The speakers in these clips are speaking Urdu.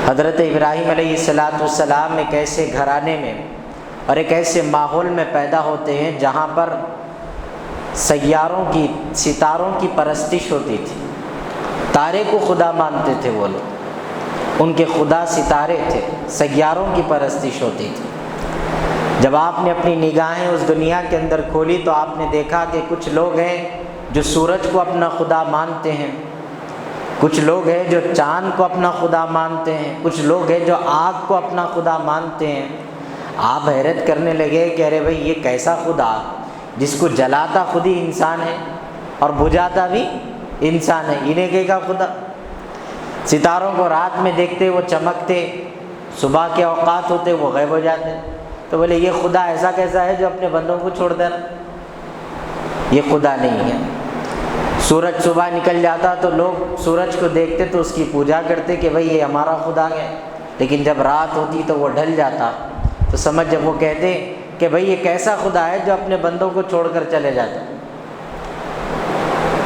حضرت ابراہیم علیہ السلام ایک ایسے گھرانے میں اور ایک ایسے ماحول میں پیدا ہوتے ہیں جہاں پر سیاروں کی، ستاروں کی پرستش ہوتی تھی۔ تارے کو خدا مانتے تھے وہ لوگ، ان کے خدا ستارے تھے، سیاروں کی پرستش ہوتی تھی۔ جب آپ نے اپنی نگاہیں اس دنیا کے اندر کھولی تو آپ نے دیکھا کہ کچھ لوگ ہیں جو سورج کو اپنا خدا مانتے ہیں، کچھ لوگ ہیں جو چاند کو اپنا خدا مانتے ہیں، کچھ لوگ ہیں جو آگ کو اپنا خدا مانتے ہیں۔ آپ حیرت کرنے لگے کہ ارے بھائی یہ کیسا خدا جس کو جلاتا خود ہی انسان ہے اور بجھاتا بھی انسان ہے، انہیں کا خدا؟ ستاروں کو رات میں دیکھتے وہ چمکتے، صبح کے اوقات ہوتے وہ غائب ہو جاتے، تو بولے یہ خدا ایسا کیسا ہے جو اپنے بندوں کو چھوڑ دینا؟ یہ خدا نہیں ہے۔ سورج صبح نکل جاتا تو لوگ سورج کو دیکھتے تو اس کی پوجا کرتے کہ بھئی یہ ہمارا خدا ہے، لیکن جب رات ہوتی تو وہ ڈھل جاتا، تو سمجھ جب وہ کہتے کہ بھئی یہ کیسا خدا ہے جو اپنے بندوں کو چھوڑ کر چلے جاتا۔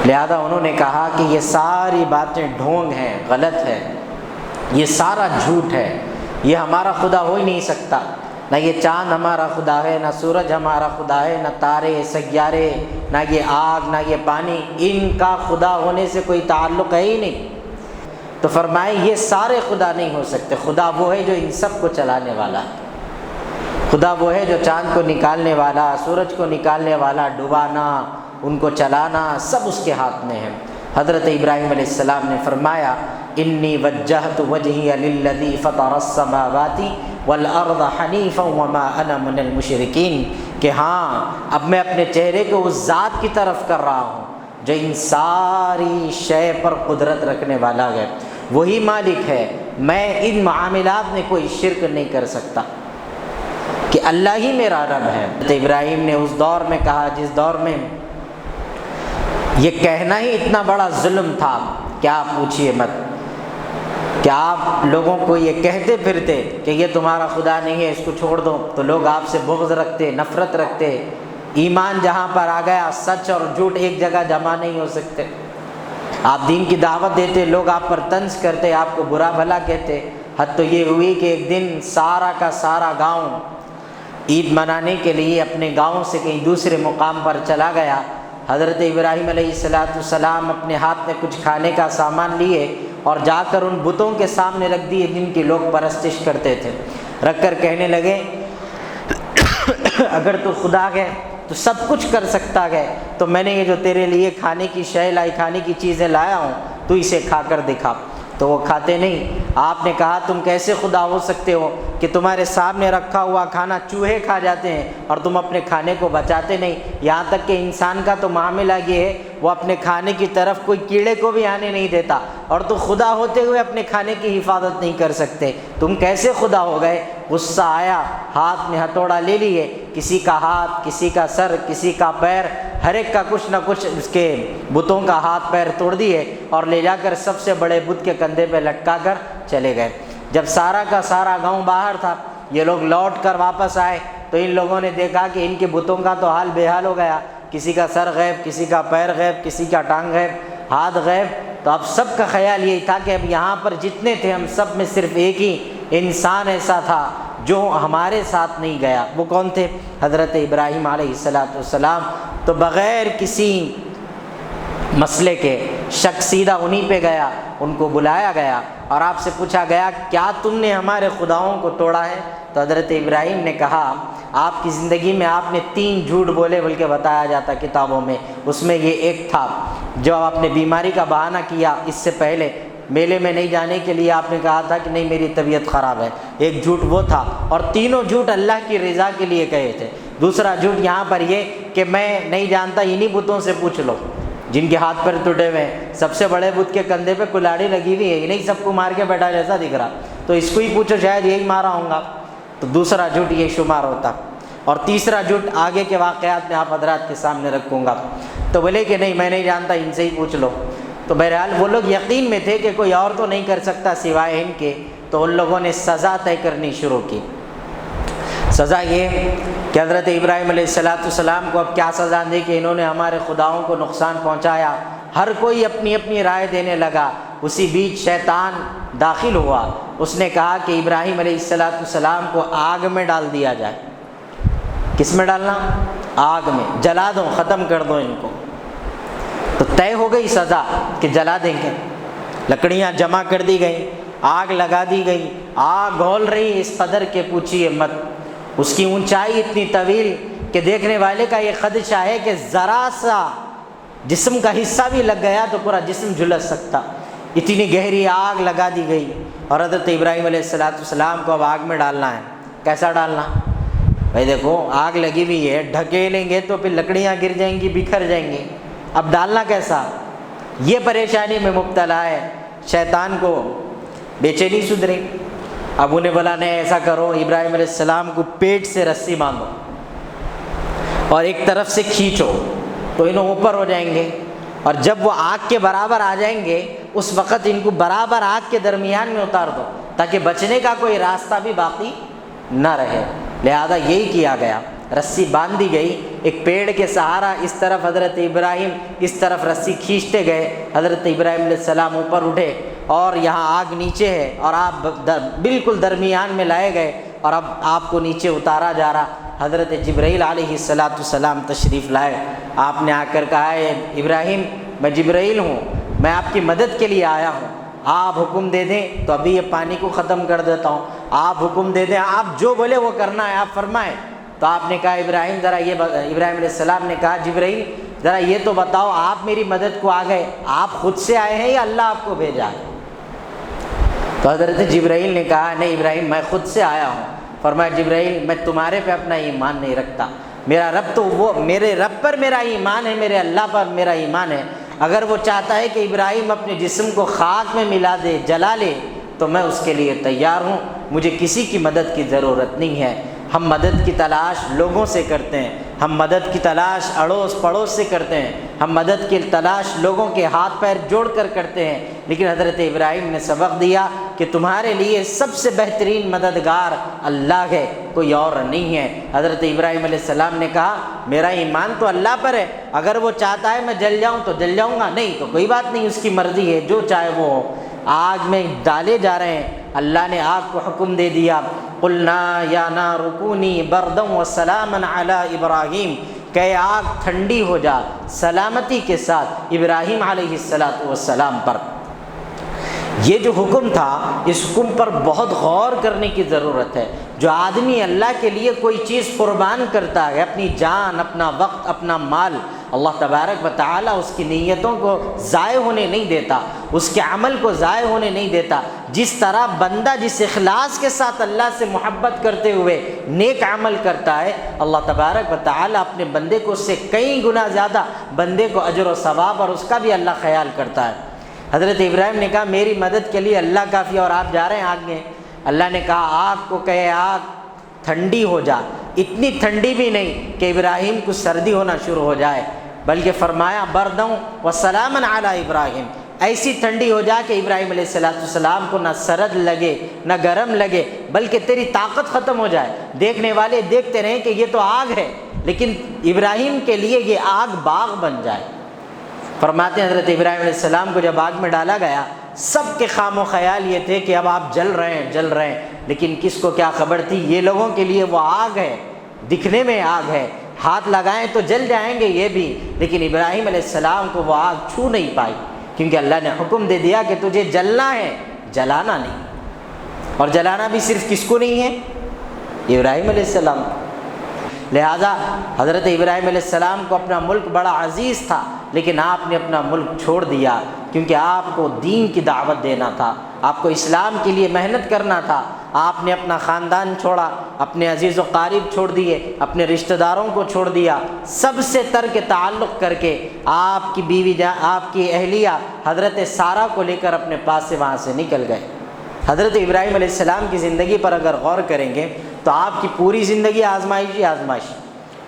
لہذا انہوں نے کہا کہ یہ ساری باتیں ڈھونگ ہیں، غلط ہے، یہ سارا جھوٹ ہے، یہ ہمارا خدا ہو ہی نہیں سکتا۔ نہ یہ چاند ہمارا خدا ہے، نہ سورج ہمارا خدا ہے، نہ تارے سیارے، نہ یہ آگ، نہ یہ پانی، ان کا خدا ہونے سے کوئی تعلق ہے ہی نہیں۔ تو فرمائے یہ سارے خدا نہیں ہو سکتے، خدا وہ ہے جو ان سب کو چلانے والا ہے، خدا وہ ہے جو چاند کو نکالنے والا، سورج کو نکالنے والا، ڈبانا، ان کو چلانا، سب اس کے ہاتھ میں ہے۔ حضرت ابراہیم علیہ السلام نے فرمایا انی وجہت وجہی للذی فطر السماوات والارض حنیفا وما انا من المشرکین، کہ ہاں اب میں اپنے چہرے کو اس ذات کی طرف کر رہا ہوں جو ان ساری شے پر قدرت رکھنے والا ہے، وہی مالک ہے، میں ان معاملات میں کوئی شرک نہیں کر سکتا، کہ اللہ ہی میرا رب ہے۔ حضرت ابراہیم نے اس دور میں کہا جس دور میں یہ کہنا ہی اتنا بڑا ظلم تھا کہ آپ پوچھئے مت، کہ آپ لوگوں کو یہ کہتے پھرتے کہ یہ تمہارا خدا نہیں ہے، اس کو چھوڑ دو، تو لوگ آپ سے بغض رکھتے، نفرت رکھتے۔ ایمان جہاں پر آ گیا، سچ اور جھوٹ ایک جگہ جمع نہیں ہو سکتے۔ آپ دین کی دعوت دیتے، لوگ آپ پر طنز کرتے، آپ کو برا بھلا کہتے، حد تو یہ ہوئی کہ ایک دن سارا کا سارا گاؤں عید منانے کے لیے اپنے گاؤں سے کہیں دوسرے مقام پر چلا گیا۔ حضرت ابراہیم علیہ السلام اپنے ہاتھ میں کچھ کھانے کا سامان لیے اور جا کر ان بتوں کے سامنے رکھ دیے جن کی لوگ پرستش کرتے تھے، رکھ کر کہنے لگے اگر تو خدا ہے تو سب کچھ کر سکتا ہے، تو میں نے یہ جو تیرے لیے کھانے کی شے لائی، کھانے کی چیزیں لایا ہوں، تو اسے کھا کر دکھا۔ تو وہ کھاتے نہیں۔ آپ نے کہا تم کیسے خدا ہو سکتے ہو کہ تمہارے سامنے رکھا ہوا کھانا چوہے کھا جاتے ہیں اور تم اپنے کھانے کو بچاتے نہیں؟ یہاں تک کہ انسان کا تو معاملہ یہ ہے وہ اپنے کھانے کی طرف کوئی کیڑے کو بھی آنے نہیں دیتا، اور تو خدا ہوتے ہوئے اپنے کھانے کی حفاظت نہیں کر سکتے، تم کیسے خدا ہو گئے؟ غصہ آیا، ہاتھ میں ہتھوڑا لے لیے، کسی کا ہاتھ، کسی کا سر، کسی کا پیر، ہر ایک کا کچھ نہ کچھ اس کے بتوں کا ہاتھ پیر توڑ دیے اور لے جا کر سب سے بڑے بت کے کندھے پہ لٹکا کر چلے گئے۔ جب سارا کا سارا گاؤں باہر تھا، یہ لوگ لوٹ کر واپس آئے تو ان لوگوں نے دیکھا کہ ان کے بتوں کا تو حال بے حال ہو گیا، کسی کا سر غائب، کسی کا پیر غائب، کسی کا ٹانگ غائب، ہاتھ غائب۔ تو اب سب کا خیال یہی تھا کہ اب یہاں پر جتنے تھے ہم سب میں صرف ایک ہی انسان ایسا تھا جو ہمارے ساتھ نہیں گیا۔ وہ کون تھے؟ حضرت ابراہیم علیہ السلام۔ تو بغیر کسی مسئلے کے شک سیدھا انہی پہ گیا، ان کو بلایا گیا اور آپ سے پوچھا گیا کیا تم نے ہمارے خداؤں کو توڑا ہے؟ تو حضرت ابراہیم نے کہا آپ کی زندگی میں آپ نے 3 جھوٹ بولے بلکہ بتایا جاتا کتابوں میں، اس میں یہ ایک تھا جو آپ نے بیماری کا بہانہ کیا، اس سے پہلے میلے میں نہیں جانے کے لیے آپ نے کہا تھا کہ نہیں میری طبیعت خراب ہے، ایک جھوٹ وہ تھا، اور تینوں جھوٹ اللہ کی رضا کے لیے کہے تھے۔ دوسرا جھوٹ یہاں پر یہ کہ میں نہیں جانتا، انہی بتوں سے پوچھ لو جن کے ہاتھ پیر ٹوٹے ہوئے ہیں، سب سے بڑے بت کے کندھے پہ کلاڑی لگی ہوئی ہے، انہیں سب کو مار کے بیٹھا جیسا دکھ رہا، تو اس کو ہی پوچھو شاید یہی مارا ہوں گا۔ تو دوسرا جھوٹ یہ شمار ہوتا، اور تیسرا جھوٹ آگے کے واقعات میں آپ حضرات کے سامنے رکھوں گا۔ تو بولے کہ نہیں میں نہیں جانتا، ان سے ہی پوچھ لو۔ تو بہرحال وہ لوگ یقین میں تھے کہ کوئی اور تو نہیں کر سکتا سوائے ان کے، تو ان لوگوں نے سزا طے کرنی شروع کی۔ سزا یہ کہ حضرت ابراہیم علیہ السلام کو اب کیا سزا دے کہ انہوں نے ہمارے خداؤں کو نقصان پہنچایا۔ ہر کوئی اپنی اپنی رائے دینے لگا، اسی بیچ شیطان داخل ہوا، اس نے کہا کہ ابراہیم علیہ السلام کو آگ میں ڈال دیا جائے۔ کس میں ڈالنا؟ آگ میں، جلا دو، ختم کر دو ان کو۔ تو طے ہو گئی سزا کہ جلا دیں گے۔ لکڑیاں جمع کر دی گئیں، آگ لگا دی گئی، آگ گھول رہی اس قدر کہ پوچھیے مت۔ اس کی اونچائی اتنی طویل کہ دیکھنے والے کا یہ خدشہ ہے کہ ذرا سا جسم کا حصہ بھی لگ گیا تو پورا جسم جھلس سکتا، اتنی گہری آگ لگا دی گئی۔ اور حضرت ابراہیم علیہ السلام کو اب آگ میں ڈالنا ہے۔ کیسا ڈالنا؟ بھائی دیکھو آگ لگی ہوئی ہے، ڈھکیلیں گے تو پھر لکڑیاں گر جائیں گی، بکھر جائیں گی، اب ڈالنا کیسا؟ یہ پریشانی میں مبتلا ہے۔ شیطان کو بے چینی سدھری۔ اب انہیں بولا نہیں ایسا کرو، ابراہیم علیہ السلام کو پیٹ سے رسی باندھو اور ایک طرف سے کھینچو تو انہوں اوپر ہو جائیں گے، اور جب وہ آگ کے برابر آ جائیں گے اس وقت ان کو برابر آگ کے درمیان میں اتار دو تاکہ بچنے کا کوئی راستہ بھی باقی نہ رہے۔ لہذا یہی کیا گیا، رسی باندھ دی گئی، ایک پیڑ کے سہارا اس طرف حضرت ابراہیم، اس طرف رسی کھینچتے گئے۔ حضرت ابراہیم علیہ السلام اوپر اٹھے اور یہاں آگ نیچے ہے اور آپ بالکل درمیان میں لائے گئے، اور اب آپ کو نیچے اتارا جا رہا۔ حضرت جبرائیل علیہ السلام تشریف لائے۔ آپ نے آ کر کہا ہے ابراہیم میں جبرائیل ہوں، میں آپ کی مدد کے لیے آیا ہوں، آپ حکم دے دیں تو ابھی یہ پانی کو ختم کر دیتا ہوں، آپ حکم دے دیں، آپ جو بولے وہ کرنا ہے، آپ فرمائیں۔ تو آپ نے کہا ابراہیم ذرا یہ ابراہیم علیہ السلام نے کہا جبرائیل ذرا یہ تو بتاؤ آپ میری مدد کو آ گئے، آپ خود سے آئے ہیں یا اللہ آپ کو بھیجا ہے؟ تو حضرت جبرائیل نے کہا نہیں ابراہیم میں خود سے آیا ہوں۔ فرمایا جبرائیل میں تمہارے پہ اپنا ایمان نہیں رکھتا، میرا رب تو وہ میرے رب پر میرا ایمان ہے، میرے اللہ پر میرا ایمان ہے۔ اگر وہ چاہتا ہے کہ ابراہیم اپنے جسم کو خاک میں ملا دے، جلا لے، تو میں اس کے لیے تیار ہوں، مجھے کسی کی مدد کی ضرورت نہیں ہے۔ ہم مدد کی تلاش لوگوں سے کرتے ہیں، ہم مدد کی تلاش اڑوس پڑوس سے کرتے ہیں، ہم مدد کی تلاش لوگوں کے ہاتھ پیر جوڑ کر کرتے ہیں، لیکن حضرت ابراہیم نے سبق دیا کہ تمہارے لیے سب سے بہترین مددگار اللہ ہے، کوئی اور نہیں ہے۔ حضرت ابراہیم علیہ السلام نے کہا میرا ایمان تو اللہ پر ہے، اگر وہ چاہتا ہے میں جل جاؤں تو جل جاؤں گا، نہیں تو کوئی بات نہیں، اس کی مرضی ہے، جو چاہے وہ ہو۔ آگ میں ڈالے جا رہے ہیں، اللہ نے آگ کو حکم دے دیا قلنا یا نار کونی بردا وسلاما علی ابراہیم، کہ آگ ٹھنڈی ہو جا سلامتی کے ساتھ ابراہیم علیہ السلام پر۔ یہ جو حکم تھا اس حکم پر بہت غور کرنے کی ضرورت ہے۔ جو آدمی اللہ کے لیے کوئی چیز قربان کرتا ہے، اپنی جان، اپنا وقت، اپنا مال، اللہ تبارک و تعالیٰ اس کی نیتوں کو ضائع ہونے نہیں دیتا، اس کے عمل کو ضائع ہونے نہیں دیتا۔ جس طرح بندہ جس اخلاص کے ساتھ اللہ سے محبت کرتے ہوئے نیک عمل کرتا ہے، اللہ تبارک و تعالیٰ اپنے بندے کو اس سے کئی گنا زیادہ بندے کو اجر و ثواب اور اس کا بھی اللہ خیال کرتا ہے۔ حضرت ابراہیم نے کہا میری مدد کے لیے اللہ کافی، اور آپ جا رہے ہیں آگ میں۔ اللہ نے کہا آگ کو کہے آگ ٹھنڈی ہو جا، اتنی ٹھنڈی بھی نہیں کہ ابراہیم کو سردی ہونا شروع ہو جائے، بلکہ فرمایا بردوں وسلاما علی ابراہیم، ایسی ٹھنڈی ہو جا کہ ابراہیم علیہ السلام کو نہ سرد لگے نہ گرم لگے، بلکہ تیری طاقت ختم ہو جائے۔ دیکھنے والے دیکھتے رہیں کہ یہ تو آگ ہے، لیکن ابراہیم کے لیے یہ آگ باغ بن جائے۔ فرماتے ہیں حضرت ابراہیم علیہ السلام کو جب آگ میں ڈالا گیا، سب کے خام و خیال یہ تھے کہ اب آپ جل رہے ہیں، لیکن کس کو کیا خبر تھی یہ لوگوں کے لیے وہ آگ ہے، دکھنے میں آگ ہے، ہاتھ لگائیں تو جل جائیں گے یہ بھی، لیکن ابراہیم علیہ السلام کو وہ آگ چھو نہیں پائی، کیونکہ اللہ نے حکم دے دیا کہ تجھے جلنا ہے، جلانا نہیں۔ اور جلانا بھی صرف کس کو نہیں ہے؟ ابراہیم علیہ السلام۔ لہذا حضرت ابراہیم علیہ السلام کو اپنا ملک بڑا عزیز تھا، لیکن آپ نے اپنا ملک چھوڑ دیا، کیونکہ آپ کو دین کی دعوت دینا تھا، آپ کو اسلام کے لیے محنت کرنا تھا۔ آپ نے اپنا خاندان چھوڑا، اپنے عزیز و قریب چھوڑ دیے، اپنے رشتہ داروں کو چھوڑ دیا، سب سے ترک تعلق کر کے آپ کی بیوی آپ کی اہلیہ حضرت سارہ کو لے کر اپنے پاس سے وہاں سے نکل گئے۔ حضرت ابراہیم علیہ السلام کی زندگی پر اگر غور کریں گے تو آپ کی پوری زندگی آزمائش۔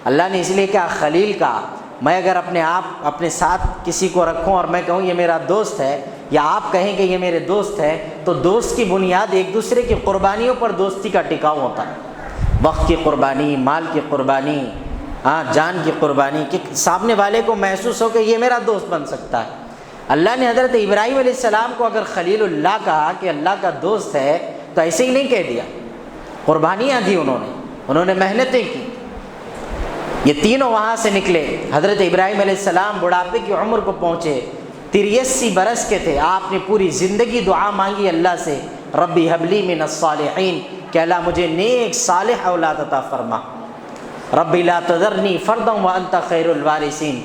اللہ نے اس لیے کہا خلیل کا، میں اگر اپنے ساتھ کسی کو رکھوں اور میں کہوں یہ میرا دوست ہے، یا آپ کہیں کہ یہ میرے دوست ہے، تو دوست کی بنیاد ایک دوسرے کی قربانیوں پر دوستی کا ٹکاؤ ہوتا ہے۔ وقت کی قربانی، مال کی قربانی، جان کی قربانی، کہ سامنے والے کو محسوس ہو کہ یہ میرا دوست بن سکتا ہے۔ اللہ نے حضرت ابراہیم علیہ السلام کو اگر خلیل اللہ کہا کہ اللہ کا دوست ہے تو ایسے ہی نہیں کہہ دیا، قربانیاں دی انہوں نے محنتیں کی۔ یہ تینوں وہاں سے نکلے، حضرت ابراہیم علیہ السلام بڑھاپے کی عمر کو پہنچے، 83 برس کے تھے، آپ نے پوری زندگی دعا مانگی اللہ سے، ربی حبلی من الصالحین، کہ اللہ مجھے نیک صالح اولاد عطا فرما، ربی لا تذرنی فردا وانت خیر الوارثین۔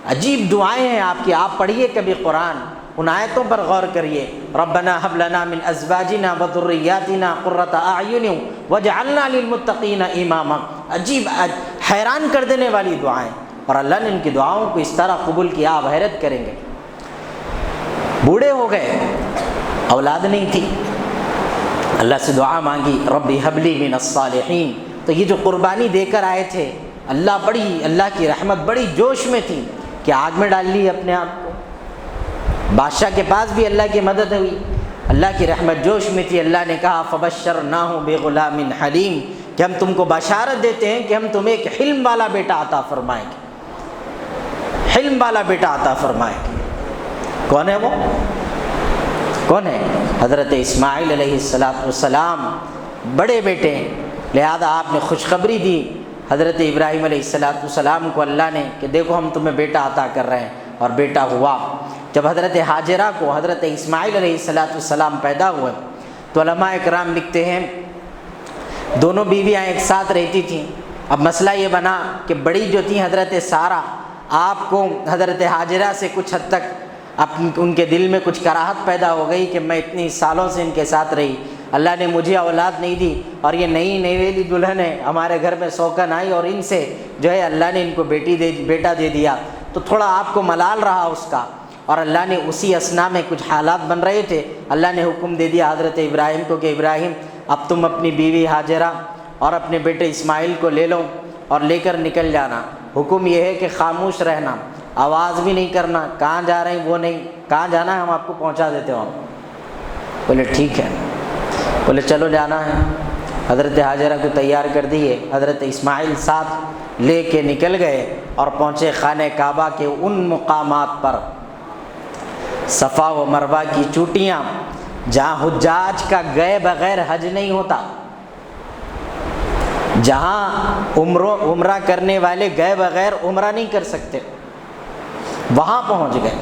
عجیب دعائیں ہیں آپ کی، آپ پڑھیے کبھی قرآن، ان آیتوں پر غور کریے، ربنا هب لنا من ازواجنا وذریاتنا قرۃ اعین واجعلنا للمتقین اماما۔ عجیب حیران کر دینے والی دعائیں، اور اللہ نے ان کی دعاؤں کو اس طرح قبول کیا، آپ حیرت کریں گے۔ بوڑھے ہو گئے، اولاد نہیں تھی، اللہ سے دعا مانگی ربی حبلی من الصالحین۔ تو یہ جو قربانی دے کر آئے تھے، اللہ کی رحمت بڑی جوش میں تھی کہ آگ میں ڈال لی اپنے آپ کو۔ بادشاہ کے پاس بھی اللہ کی مدد ہوئی، اللہ کی رحمت جوش میں تھی۔ اللہ نے کہا فبشرناہ بغلام حلیم، کہ ہم تم کو بشارت دیتے ہیں کہ ہم تمہیں ایک حلم والا بیٹا عطا فرمائیں گے، حلم والا بیٹا عطا فرمائیں گے۔ کون ہے وہ؟ کون ہے؟ حضرت اسماعیل علیہ السلام، بڑے بیٹے ہیں، لہذا آپ نے خوشخبری دی حضرت ابراہیم علیہ السلام کو اللہ نے کہ دیکھو ہم تمہیں بیٹا عطا کر رہے ہیں، اور بیٹا ہوا۔ جب حضرت ہاجرہ کو حضرت اسماعیل علیہ السلام پیدا ہوئے تو علماء اکرام لکھتے ہیں دونوں بیویاں ایک ساتھ رہتی تھیں۔ اب مسئلہ یہ بنا کہ بڑی جو تھی حضرت سارہ، آپ کو حضرت ہاجرہ سے کچھ حد تک ان کے دل میں کچھ کراہت پیدا ہو گئی کہ میں اتنی سالوں سے ان کے ساتھ رہی، اللہ نے مجھے اولاد نہیں دی، اور یہ نئی نویلی دلہن ہے، ہمارے گھر میں سوکن آئی اور ان سے جو ہے اللہ نے ان کو بیٹا دے دیا، تو تھوڑا آپ کو ملال رہا اس کا۔ اور اللہ نے اسی اثنا میں کچھ حالات بن رہے تھے، اللہ نے حکم دے دیا حضرت ابراہیم کو کہ ابراہیم اب تم اپنی بیوی ہاجرہ اور اپنے بیٹے اسماعیل کو لے لو اور لے کر نکل جانا۔ حکم یہ ہے کہ خاموش رہنا، آواز بھی نہیں کرنا، کہاں جا رہے ہیں وہ نہیں، کہاں جانا ہے ہم آپ کو پہنچا دیتے ہوں۔ بولے ٹھیک ہے، بولے چلو جانا ہے۔ حضرت ہاجرہ کو تیار کر دیے، حضرت اسماعیل ساتھ لے کے نکل گئے اور پہنچے خانہ کعبہ کے ان مقامات پر، صفا و مروہ کی چوٹیاں جہاں حجاج کا گئے بغیر حج نہیں ہوتا، جہاں عمرہ کرنے والے گئے بغیر عمرہ نہیں کر سکتے، وہاں پہنچ گئے۔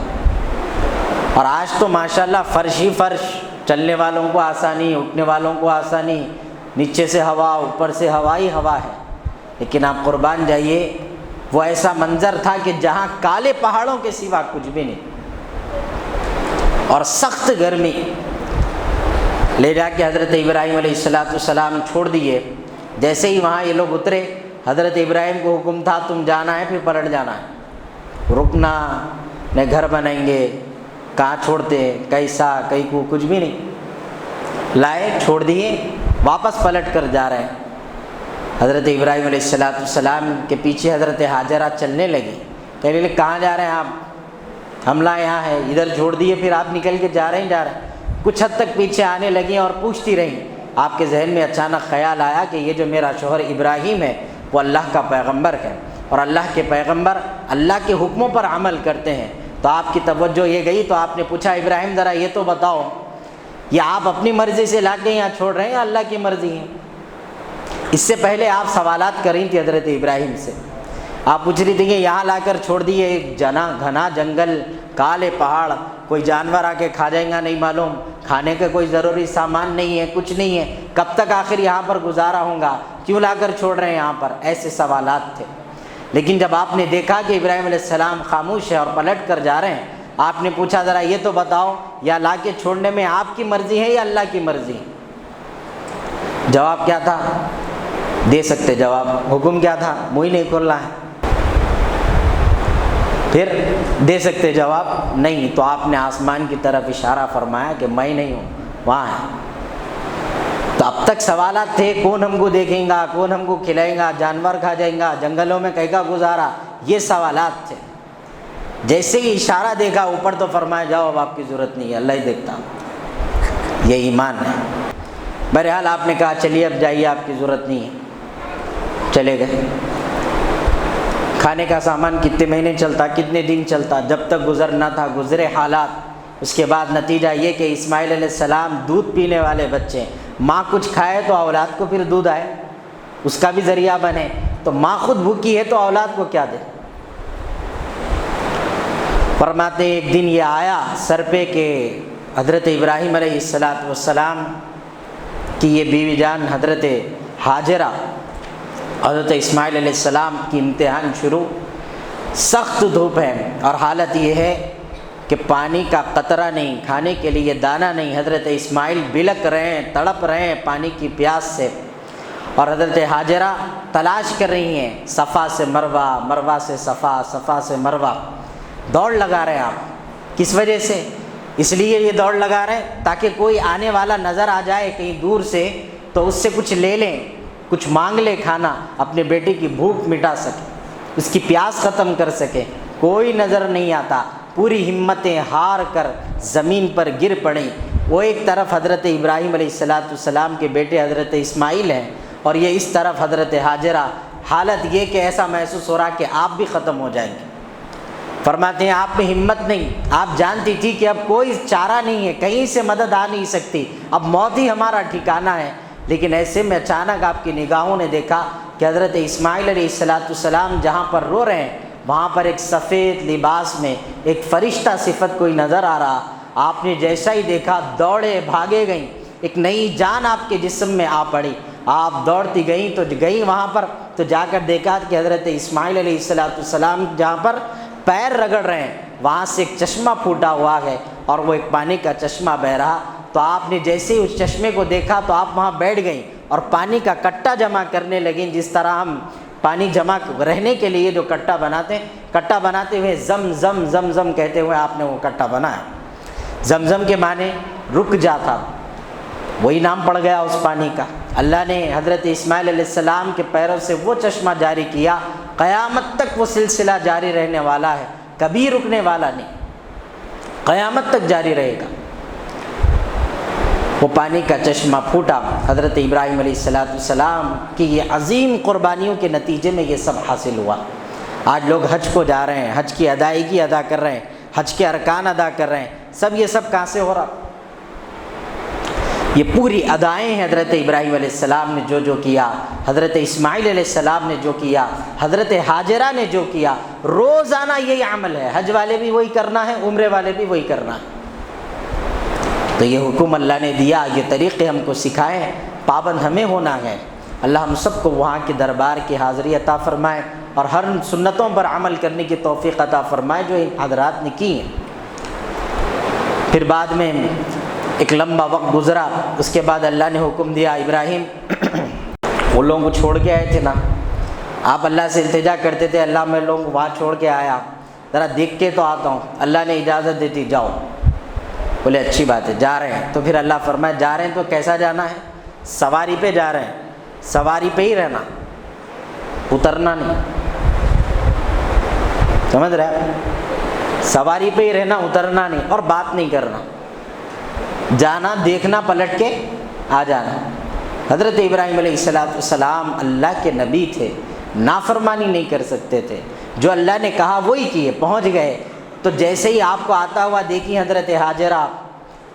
اور آج تو ماشاءاللہ فرش ہی فرش، چلنے والوں کو آسانی، اٹھنے والوں کو آسانی، نیچے سے ہوا اوپر سے ہوا ہی ہوا ہے، لیکن آپ قربان جائیے وہ ایسا منظر تھا کہ جہاں کالے پہاڑوں کے سوا کچھ بھی نہیں، اور سخت گرمی۔ لے جا کے حضرت ابراہیم علیہ السلام چھوڑ دیے۔ جیسے ہی وہاں یہ لوگ اترے، حضرت ابراہیم کو حکم تھا تم جانا ہے پھر پلٹ جانا ہے، رکنا نہ، گھر بنائیں گے، کہاں چھوڑتے، کیسا کہیں کو کچھ بھی نہیں، لائے چھوڑ دیے، واپس پلٹ کر جا رہے ہیں۔ حضرت ابراہیم علیہ السلام کے پیچھے حضرت ہاجرہ چلنے لگی، کہنے لگے کہاں جا رہے ہیں آپ، حملہ یہاں ہے، ادھر چھوڑ دیے پھر آپ نکل کے جا رہے ہیں۔ کچھ حد تک پیچھے آنے لگیں اور پوچھتی رہیں۔ آپ کے ذہن میں اچانک خیال آیا کہ یہ جو میرا شوہر ابراہیم ہے وہ اللہ کا پیغمبر ہے، اور اللہ کے پیغمبر اللہ کے حکموں پر عمل کرتے ہیں، تو آپ کی توجہ یہ گئی تو آپ نے پوچھا ابراہیم ذرا یہ تو بتاؤ، یہ آپ اپنی مرضی سے لا کے یہاں چھوڑ رہے ہیں یا اللہ کی مرضی ہے؟ اس سے پہلے آپ سوالات کر رہی تھی حضرت ابراہیم سے، آپ پوچھ رہی تھی کہ یہاں لا کر چھوڑ دیے، ایک گھنا جنگل، کالے پہاڑ، کوئی جانور آ کے کھا جائیں گا نہیں معلوم، کھانے کا کوئی ضروری سامان نہیں ہے، کچھ نہیں ہے، کب تک آخر یہاں پر گزارا ہوگا، کیوں لا کر چھوڑ رہے ہیں یہاں پر؟ ایسے سوالات تھے۔ لیکن جب آپ نے دیکھا کہ ابراہیم علیہ السلام خاموش ہے اور پلٹ کر جا رہے ہیں، آپ نے پوچھا ذرا یہ تو بتاؤ، یا لا کے چھوڑنے میں آپ کی مرضی ہے یا اللہ کی مرضی ہے؟ جواب کیا تھا؟ دے سکتے جواب، حکم کیا تھا؟ منہ ہی نہیں کھولنا ہے، پھر دے سکتے جواب نہیں، تو آپ نے آسمان کی طرف اشارہ فرمایا کہ میں نہیں ہوں، وہاں ہے۔ تو اب تک سوالات تھے، کون ہم کو دیکھیں گا، کون ہم کو کھلائیں گا، جانور کھا جائیں گا، جنگلوں میں کہیں کا گزارا، یہ سوالات تھے۔ جیسے ہی اشارہ دیکھا اوپر تو فرمایا جاؤ اب آپ کی ضرورت نہیں ہے، اللہ ہی دیکھتا ہوں، یہ ایمان ہے۔ بہرحال آپ نے کہا چلیے اب جائیے، آپ کی ضرورت نہیں ہے، چلے گئے۔ کھانے کا سامان کتنے مہینے چلتا، کتنے دن چلتا، جب تک گزرنا تھا گزرے حالات۔ اس کے بعد نتیجہ یہ کہ اسماعیل علیہ السلام دودھ پینے والے بچے، ماں کچھ کھائے تو اولاد کو پھر دودھ آئے، اس کا بھی ذریعہ بنے، تو ماں خود بھوکی ہے تو اولاد کو کیا دے۔ فرماتے ہیں ایک دن یہ آیا سر پہ کہ حضرت ابراہیم علیہ السلام کی یہ بیوی جان حضرت ہاجرہ، حضرت اسماعیل علیہ السلام کی امتحان شروع، سخت دھوپ ہے اور حالت یہ ہے کہ پانی کا قطرہ نہیں، کھانے کے لیے دانہ نہیں، حضرت اسماعیل بلک رہے ہیں، تڑپ رہے ہیں پانی کی پیاس سے، اور حضرت ہاجرہ تلاش کر رہی ہیں صفا سے مروہ، مروہ سے صفا، صفا سے مروہ، دوڑ لگا رہے ہیں آپ۔ کس وجہ سے؟ اس لیے یہ دوڑ لگا رہے ہیں تاکہ کوئی آنے والا نظر آ جائے کہیں دور سے تو اس سے کچھ لے لیں، کچھ مانگ لے کھانا، اپنے بیٹے کی بھوک مٹا سکے، اس کی پیاس ختم کر سکے۔ کوئی نظر نہیں آتا، پوری ہمتیں ہار کر زمین پر گر پڑیں۔ وہ ایک طرف حضرت ابراہیم علیہ السلام کے بیٹے حضرت اسماعیل ہیں اور یہ اس طرف حضرت ہاجرہ، حالت یہ کہ ایسا محسوس ہو رہا کہ آپ بھی ختم ہو جائیں گے۔ فرماتے ہیں آپ میں ہمت نہیں، آپ جانتی تھی کہ اب کوئی چارہ نہیں ہے، کہیں سے مدد آ نہیں سکتی، اب موت ہی ہمارا ٹھکانہ ہے، لیکن ایسے میں اچانک آپ کی نگاہوں نے دیکھا کہ حضرت اسماعیل علیہ السلام جہاں پر رو رہے ہیں وہاں پر ایک سفید لباس میں ایک فرشتہ صفت کوئی نظر آ رہا۔ آپ نے جیسا ہی دیکھا دوڑے بھاگے گئیں، ایک نئی جان آپ کے جسم میں آ پڑی، آپ دوڑتی گئیں تو گئیں وہاں پر تو جا کر دیکھا کہ حضرت اسماعیل علیہ السلام جہاں پر پیر رگڑ رہے ہیں وہاں سے ایک چشمہ پھوٹا ہوا ہے اور وہ ایک پانی کا چشمہ بہہ رہا۔ تو آپ نے جیسے ہی اس چشمے کو دیکھا تو آپ وہاں بیٹھ گئیں اور پانی کا کٹا جمع کرنے لگیں، جس طرح ہم پانی جمع رہنے کے لیے جو کٹا بناتے ہیں، کٹا بناتے ہوئے زم زم زم زم کہتے ہوئے آپ نے وہ کٹا بنایا۔ زمزم کے معنی رک جاتا، وہی نام پڑ گیا اس پانی کا۔ اللہ نے حضرت اسماعیل علیہ السلام کے پیروں سے وہ چشمہ جاری کیا، قیامت تک وہ سلسلہ جاری رہنے والا ہے، کبھی رکنے والا نہیں، قیامت تک جاری رہے گا۔ وہ پانی کا چشمہ پھوٹا، حضرت ابراہیم علیہ السلام کی یہ عظیم قربانیوں کے نتیجے میں یہ سب حاصل ہوا۔ آج لوگ حج کو جا رہے ہیں، حج کی ادائیگی ادا کر رہے ہیں، حج کے ارکان ادا کر رہے ہیں، یہ سب کہاں سے ہو رہا؟ یہ پوری ادائیں ہیں حضرت ابراہیم علیہ السلام نے جو کیا، حضرت اسماعیل علیہ السلام نے جو کیا، حضرت ہاجرہ نے جو کیا، روزانہ یہی عمل ہے، حج والے بھی وہی کرنا ہے، عمرے والے بھی وہی کرنا ہے۔ تو یہ حکم اللہ نے دیا، یہ طریقے ہم کو سکھائے ہیں، پابند ہمیں ہونا ہے۔ اللہ ہم سب کو وہاں کے دربار کی حاضری عطا فرمائے اور ہر سنتوں پر عمل کرنے کی توفیق عطا فرمائے جو ان حضرات نے کی ہیں۔ پھر بعد میں ایک لمبا وقت گزرا، اس کے بعد اللہ نے حکم دیا ابراہیم وہ لوگوں کو چھوڑ کے آئے تھے نا، آپ اللہ سے التجا کرتے تھے اللہ میں لوگوں کو وہاں چھوڑ کے آیا، ذرا دیکھ کے تو آتا ہوں۔ اللہ نے اجازت دیتی، جاؤ۔ بولے اچھی بات ہے، جا رہے ہیں۔ تو پھر اللہ فرمایا جا رہے ہیں تو کیسا جانا ہے؟ سواری پہ جا رہے ہیں، سواری پہ ہی رہنا، اترنا نہیں، سمجھ رہے ہیں؟ سواری پہ ہی رہنا، اترنا نہیں اور بات نہیں کرنا، جانا دیکھنا پلٹ کے آ جانا۔ حضرت ابراہیم علیہ السلام اللہ کے نبی تھے، نافرمانی نہیں کر سکتے تھے، جو اللہ نے کہا وہی کیے، پہنچ گئے۔ تو جیسے ہی آپ کو آتا ہوا دیکھی حضرت ہاجرہ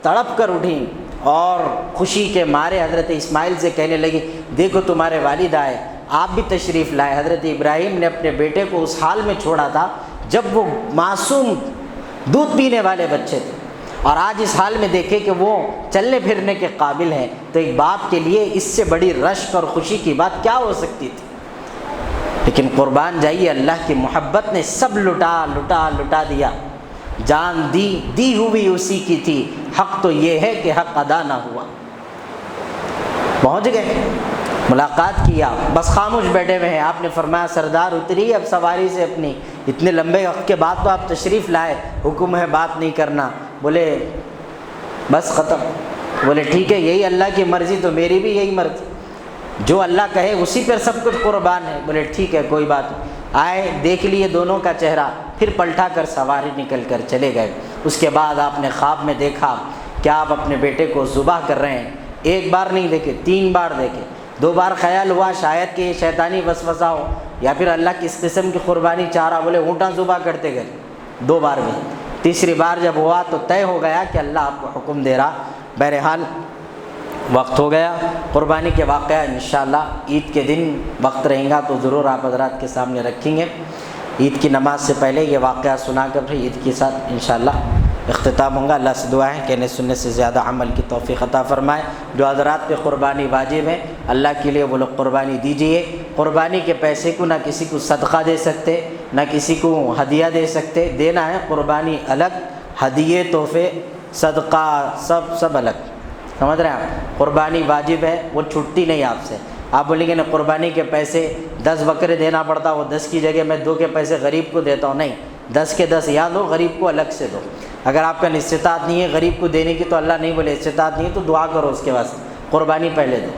تڑپ کر اٹھیں اور خوشی کے مارے حضرت اسماعیل سے کہنے لگی دیکھو تمہارے والد آئے، آپ بھی تشریف لائے۔ حضرت ابراہیم نے اپنے بیٹے کو اس حال میں چھوڑا تھا جب وہ معصوم دودھ پینے والے بچے تھے، اور آج اس حال میں دیکھے کہ وہ چلنے پھرنے کے قابل ہیں، تو ایک باپ کے لیے اس سے بڑی رشک اور خوشی کی بات کیا ہو سکتی تھی؟ لیکن قربان جائیے اللہ کی محبت نے سب لٹا دیا، جان دی ہوئی اسی کی تھی، حق تو یہ ہے کہ حق ادا نہ ہوا۔ پہنچ گئے، ملاقات کیا، بس خاموش بیٹھے ہوئے ہیں۔ آپ نے فرمایا سردار اتری اب سواری سے اپنی، اتنے لمبے وقت کے بعد تو آپ تشریف لائے، حکم ہے بات نہیں کرنا۔ بولے بس ختم۔ بولے ٹھیک ہے، یہی اللہ کی مرضی تو میری بھی یہی مرضی، جو اللہ کہے اسی پر سب کچھ قربان ہے۔ بولے ٹھیک ہے کوئی بات نہیں۔ آئے، دیکھ لیے دونوں کا چہرہ، پھر پلٹا کر سواری نکل کر چلے گئے۔ اس کے بعد آپ نے خواب میں دیکھا کہ آپ اپنے بیٹے کو ذبح کر رہے ہیں۔ ایک بار نہیں دیکھے، 3 بار دیکھے۔ 2 بار خیال ہوا شاید کہ یہ شیطانی وسوسہ ہو، یا پھر اللہ کس قسم کی قربانی چاہ رہا، بولے اونٹاں ذبح کرتے گئے 2 بار میں، تیسری بار جب ہوا تو طے ہو گیا کہ اللہ آپ کو حکم دے رہا۔ بہرحال وقت ہو گیا، قربانی کے واقعہ انشاءاللہ عید کے دن وقت رہیں گا تو ضرور آپ حضرات کے سامنے رکھیں گے۔ عید کی نماز سے پہلے یہ واقعہ سنا کر پھر عید کے ساتھ انشاءاللہ اختتام ہوں گا۔ اللہ سے دعا ہے کہنے سننے سے زیادہ عمل کی توفیق عطا فرمائے۔ جو حضرات پہ قربانی واجب ہے اللہ کے لیے وہ لوگ قربانی دیجیے۔ قربانی کے پیسے کو نہ کسی کو صدقہ دے سکتے، نہ کسی کو ہدیہ دے سکتے، دینا ہے قربانی الگ، ہدیے تحفے صدقہ سب الگ، سمجھ رہے ہیں آپ؟ قربانی واجب ہے، وہ چھٹتی نہیں آپ سے۔ آپ بولیں گے نا قربانی کے پیسے 10 بکرے دینا پڑتا، وہ 10 کی جگہ میں 2 کے پیسے غریب کو دیتا ہوں، نہیں، 10 کے 10 یا دو، غریب کو الگ سے دو۔ اگر آپ کا استطاعت نہیں ہے غریب کو دینے کی تو اللہ نہیں بولے استطاعت نہیں ہے تو دعا کرو اس کے واسطے، قربانی پہلے دو۔